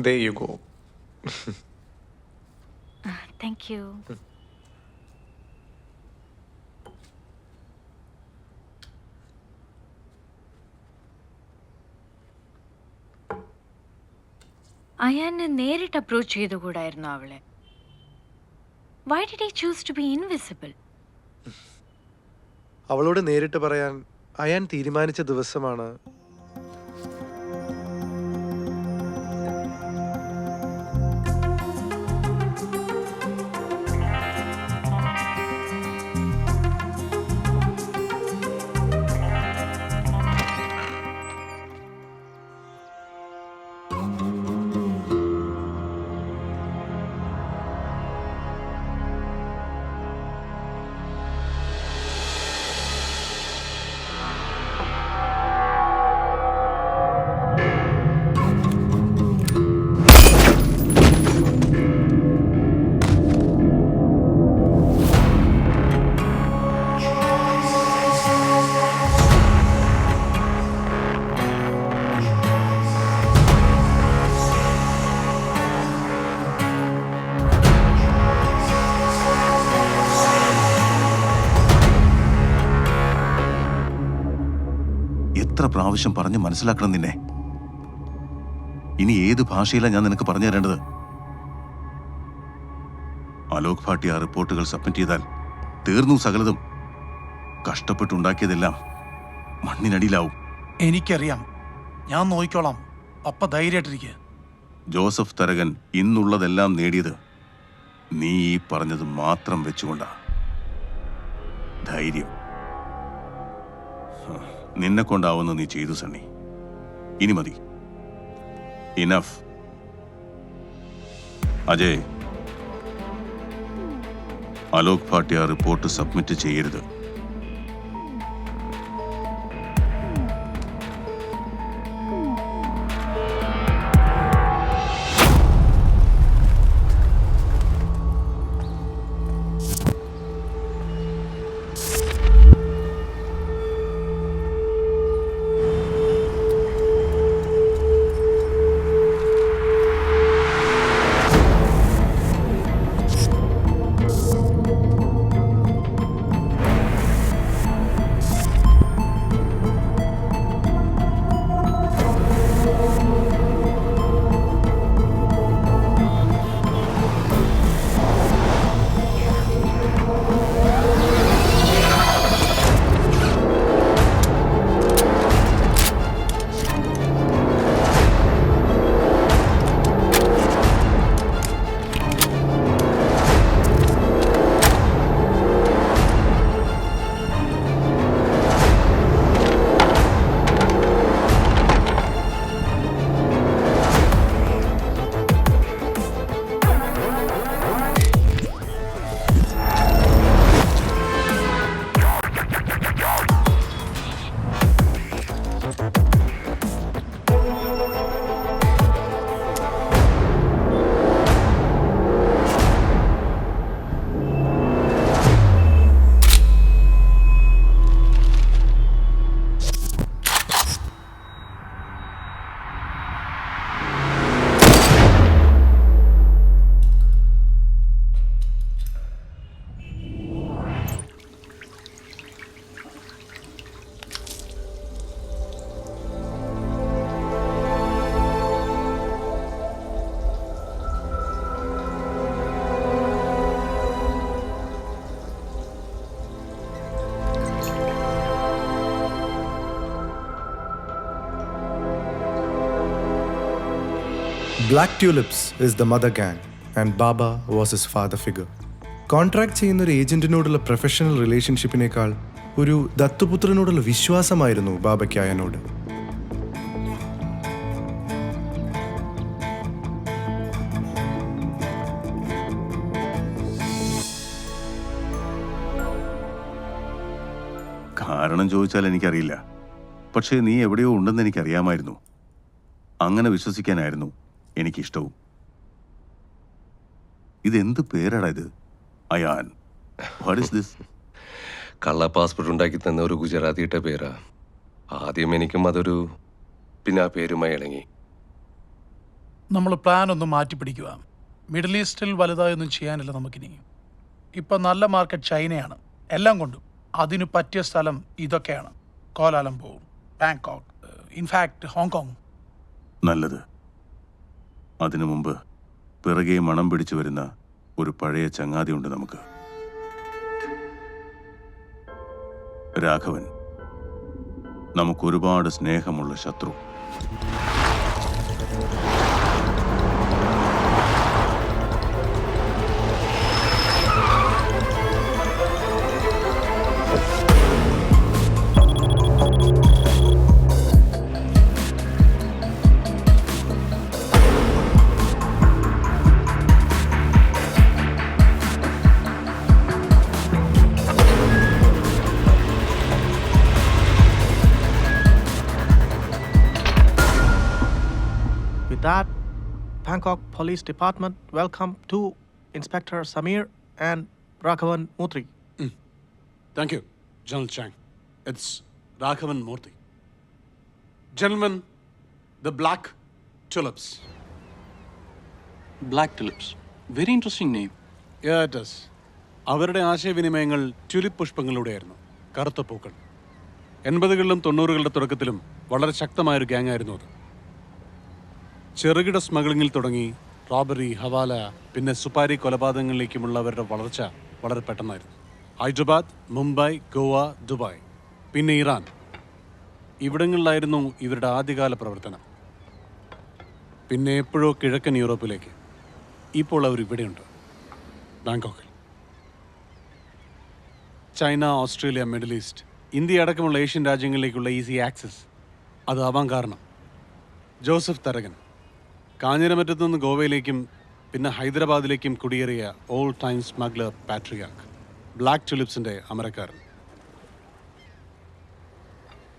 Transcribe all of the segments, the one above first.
There you go. Thank you. അയാനെ നേരിട്ട് approach ചെയ്തുകൂടായിരുന്നു അവളെ. Why did he choose to be invisible? അവളോട് നേരിട്ട് പറയാൻ അയാൻ തീരുമാനിച്ച ദിവസമാണ് എത്ര പ്രാവശ്യം പറഞ്ഞ് മനസ്സിലാക്കണം നിന്നെ. ഇനി ഏത് ഭാഷയിലാണ് ഞാൻ നിനക്ക് പറഞ്ഞു തരേണ്ടത്? അലോക് ഭാട്ടി ആ റിപ്പോർട്ടുകൾ സബ്മിറ്റ് ചെയ്താൽ തീർന്നു സകലതും. കഷ്ടപ്പെട്ടുണ്ടാക്കിയതെല്ലാം മണ്ണിനടിയിലാവും. എനിക്കറിയാം, ഞാൻ നോക്കിക്കോളാം. പപ്പ ധൈര്യമായിട്ടിരിക്കുക. ജോസഫ് തരകൻ ഇന്നുള്ളതെല്ലാം നേടിയത് നീ ഈ പറഞ്ഞത് മാത്രം വെച്ചുകൊണ്ടാ. ധൈര്യം നിന്നെ കൊണ്ടാവുന്ന നീ ചെയ്തു സണ്ണി. ഇനി മതി. ഇനഫ്. അജയ്, അലോക് ഭാട്ടി ആ റിപ്പോർട്ട് സബ്മിറ്റ് ചെയ്യരുത്. Black tulips is the mother gang and Baba was his father figure. Contract ചെയ്യുന്ന ഒരു ഏജന്റിനോടുള്ള പ്രൊഫഷണൽ റിലേഷൻഷിപ്പിനേക്കാൾ ഒരു ദത്തുപുത്രനോടുള്ള വിശ്വാസമായിരുന്നു ബാബയ്ക്ക് അയാനോട്. കാരണം ചോദിച്ചാൽ എനിക്കറിയില്ല. പക്ഷേ നീ എവിടെയോ ഉണ്ടെന്ന് എനിക്കറിയാമായിരുന്നു. അങ്ങനെ വിശ്വസിക്കാനായിരുന്നു എനിക്കിഷ്ടവും. ഇതെന്ത് പേരാടാ ഇത്? അയാൻ. What is this? കള്ള പാസ്പോർട്ട് ഉണ്ടാക്കി തന്ന ഒരു ഗുജറാത്തിയുടെ പേരാ. ആദ്യം എനിക്കും അതൊരു, പിന്നെ ആ പേരുമായി ഇണങ്ങി. നമ്മൾ പ്ലാൻ ഒന്ന് മാറ്റി പിടിക്കുക. മിഡിൽ ഈസ്റ്റിൽ വലുതായൊന്നും ചെയ്യാനില്ല നമുക്കിനി. ഇപ്പം നല്ല മാർക്കറ്റ് ചൈനയാണ്, എല്ലാം കൊണ്ടും. അതിന് പറ്റിയ സ്ഥലം ഇതൊക്കെയാണ്: കോലാലംപൂർ, ബാങ്കോക്ക്, ഇൻഫാക്ട് ഹോങ്കോങ്. നല്ലത്. അതിനു മുമ്പ് പിറകെ മണം പിടിച്ചു വരുന്ന ഒരു പഴയ ചങ്ങാതിയുണ്ട് നമുക്ക്. രാഘവൻ, നമുക്കൊരുപാട് സ്നേഹമുള്ള ശത്രു. With that, Bangkok Police Department welcome to Inspector Samir and Raghavan Mutri. Thank you, General Chang. It's Raghavan Murthy. Gentlemen, the Black Tulips. Black Tulips. Very interesting name. Yeah, it is. അവരുടെ ആശയവിനിമയങ്ങൾ tulip പുഷ്പങ്ങളിലൂടെയായിരുന്നു. കറുത്ത പൂക്കൾ. 80കളിലും 90കളുടെ തുടക്കത്തിലും വളരെ ശക്തമായൊരു gang ആയിരുന്നു അത്. ചെറുകിട സ്മഗ്ലിങ്ങിൽ തുടങ്ങി robbery, ഹവാല, പിന്നെ സുപാരി കൊലപാതകങ്ങളിലേക്കുമുള്ള അവരുടെ വളർച്ച വളരെ പെട്ടെന്നായിരുന്നു. ഹൈദരാബാദ്, മുംബൈ, ഗോവ, ദുബായ്, പിന്നെ ഇറാൻ, ഇവിടങ്ങളിലായിരുന്നു ഇവരുടെ ആദ്യകാല പ്രവർത്തനം. പിന്നെ എപ്പോഴോ കിഴക്കൻ യൂറോപ്പിലേക്ക്. ഇപ്പോൾ അവർ ഇവിടെയുണ്ട്, ബാങ്കോക്കിൽ. China, Australia, middle east, India അടക്കമുള്ള ഏഷ്യൻ രാജ്യങ്ങളിലേക്കുള്ള ഈസി ആക്സസ് അതാവാൻ കാരണം ജോസഫ് തരകൻ. കാഞ്ഞിരമറ്റത്തു നിന്ന് ഗോവയിലേക്കും പിന്നെ ഹൈദരാബാദിലേക്കും കുടിയേറിയ all time smuggler patriarch, black ടുലിപ്സിൻ്റെ അമരക്കാരൻ.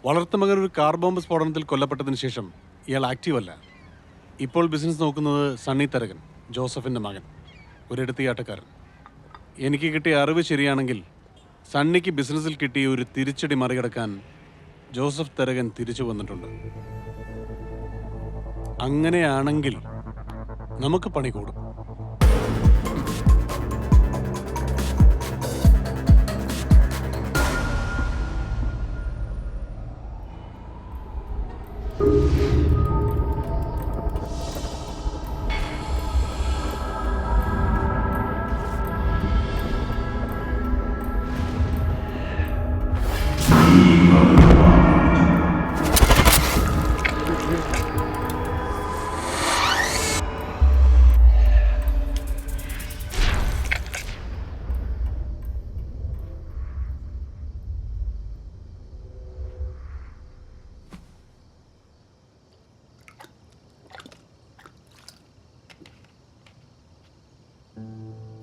വളർത്തുമകൻ ഒരു കാർ ബോംബ് സ്ഫോടനത്തിൽ കൊല്ലപ്പെട്ടതിന് ശേഷം ഇയാൾ ആക്റ്റീവ് അല്ല. ഇപ്പോൾ ബിസിനസ് നോക്കുന്നത് സണ്ണി തരകൻ, ജോസഫിൻ്റെ മകൻ, ഒരെടുത്തിയാട്ടക്കാരൻ. എനിക്ക് കിട്ടിയ അറിവ് ശരിയാണെങ്കിൽ സണ്ണിക്ക് ബിസിനസ്സിൽ കിട്ടിയ ഒരു തിരിച്ചടി മറികടക്കാൻ ജോസഫ് തരകൻ തിരിച്ചു വന്നിട്ടുണ്ട്. അങ്ങനെയാണെങ്കിൽ നമുക്ക് പണി കൂടും.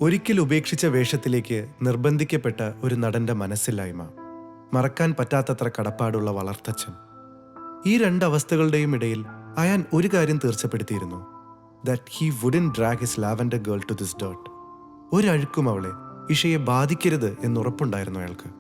ഒരിക്കൽ ഉപേക്ഷിച്ച വേഷത്തിലേക്ക് നിർബന്ധിക്കപ്പെട്ട ഒരു നടന്റെ മനസ്സില്ലായ്മ, മറക്കാൻ പറ്റാത്തത്ര കടപ്പാടുള്ള വളർത്തച്ഛൻ. ഈ രണ്ട് അവസ്ഥകളുടെയും ഇടയിൽ അയാൻ ഒരു കാര്യം തീർച്ചപ്പെടുത്തിയിരുന്നു: that he wouldn't drag his lavender girl to this dirt. ഒരഴുക്കും അവളെ, ഇഷയെ ബാധിക്കരുത് എന്നുറപ്പുണ്ടായിരുന്നു അയാൾക്ക്.